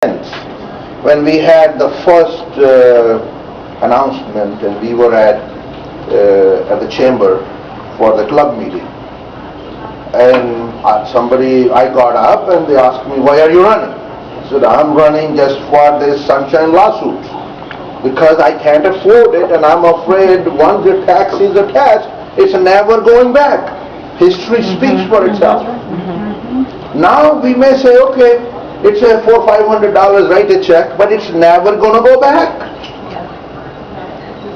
when we had the first announcement, and we were at the chamber for the club meeting, and I got up and they asked me, why are you running? I said, I'm running just for this sunshine lawsuit because I can't afford it, and I'm afraid once the tax is attached, it's never going back. History speaks for itself. Now we may say, okay, it's a $400 or $500, write a check, but it's never going to go back.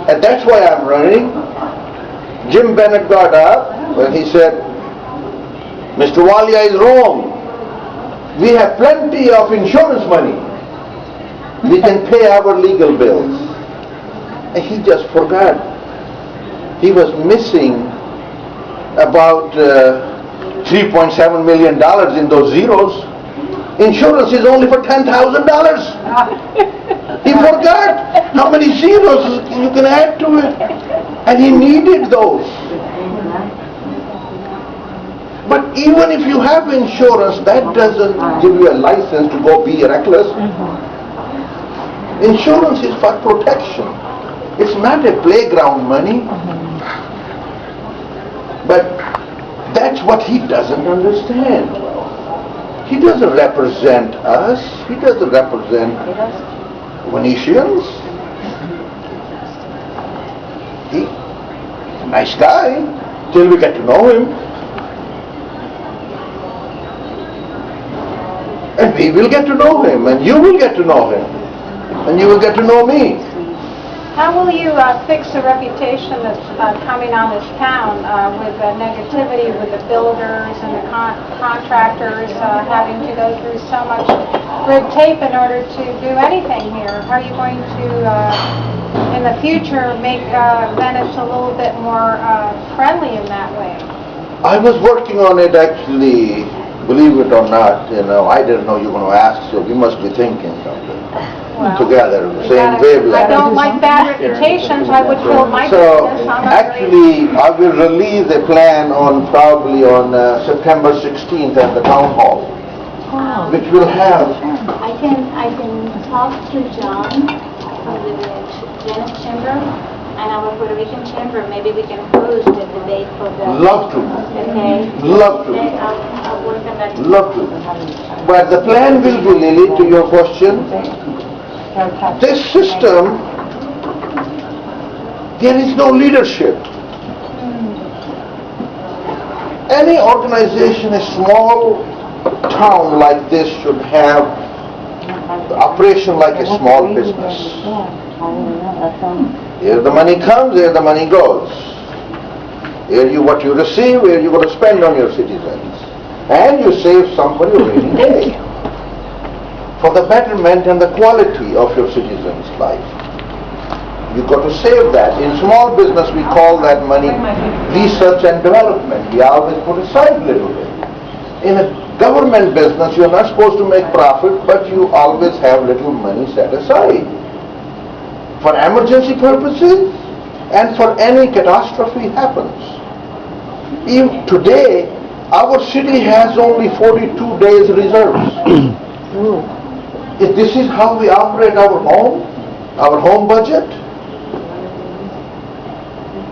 And that's why I'm running. Jim Bennett got up and he said, Mr. Walia is wrong. We have plenty of insurance money. We can pay our legal bills. And he just forgot. He was missing about $3.7 million in those zeros. Insurance is only for $10,000. He forgot how many zeros you can add to it. And he needed those. But even if you have insurance, that doesn't give you a license to go be reckless. Insurance is for protection. It's not a playground money. But that's what he doesn't understand. He doesn't represent us. He doesn't represent Venetians. He's a nice guy till we get to know him. And we will get to know him, and you will get to know him, and you will get to know me. How will you fix the reputation that's coming on this town with the negativity with the builders and the contractors having to go through so much red tape in order to do anything here? How are you going to, in the future, make Venice a little bit more friendly in that way? I was working on it actually, believe it or not. I didn't know you were going to ask, so we must be thinking something. Together, same wavelength. I don't like bad reputations. I would build my business on actually, I will release a plan probably on September 16th at the town hall, which will have. I can talk to John from the Venice Chamber and our Puerto Rican Chamber. Maybe we can host a debate for the. Love to. Okay. Love to. Okay, I'll work on that. Love to. But the plan will be, Lily, to your question. This system, there is no leadership. Any organization, a small town like this should have operation like a small business. Here the money comes, here the money goes. Here what you receive, here you're going to spend on your citizens. And you save somebody a rainy day for the betterment and the quality of your citizens' life. You've got to save that. In small business, we call that money research and development. We always put aside a little bit. In a government business, you're not supposed to make profit, but you always have little money set aside for emergency purposes and for any catastrophe happens. Even today, our city has only 42 days reserves. If this is how we operate our home budget,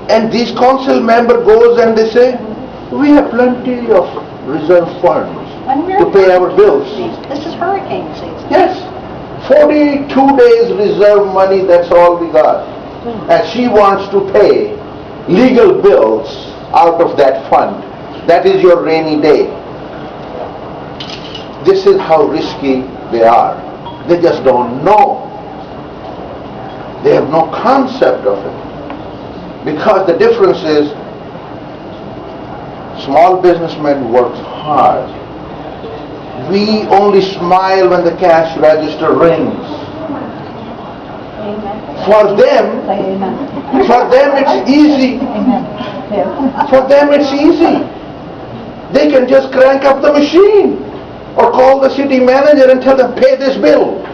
and this council member goes and they say, we have plenty of reserve funds to pay our bills. This is hurricane season. Yes, 42 days reserve money, that's all we got. And she wants to pay legal bills out of that fund. That is your rainy day. This is how risky they are. They just don't know. They have no concept of it. Because the difference is, small businessman works hard. We only smile when the cash register rings. For them it's easy. For them it's easy. They can just crank up the machine or call the city manager and tell them, pay this bill.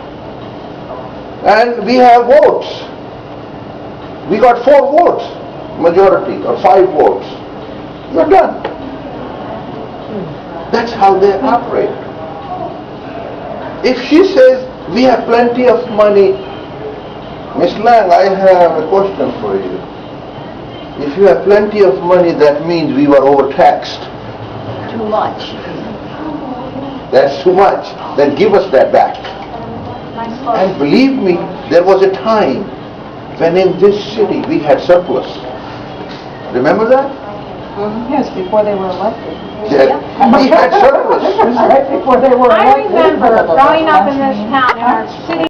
And we have votes. We got 4 votes, majority, or 5 votes. You're done. That's how they operate. If she says, We have plenty of money. Miss Lang, I have a question for you. If you have plenty of money, that means we were overtaxed. Too much. That's too much. Then give us that back. And believe me, there was a time when in this city we had surplus. Remember that? Yes, before they were elected. We had surplus. Right before they were I elected. remember growing up in this town, in our city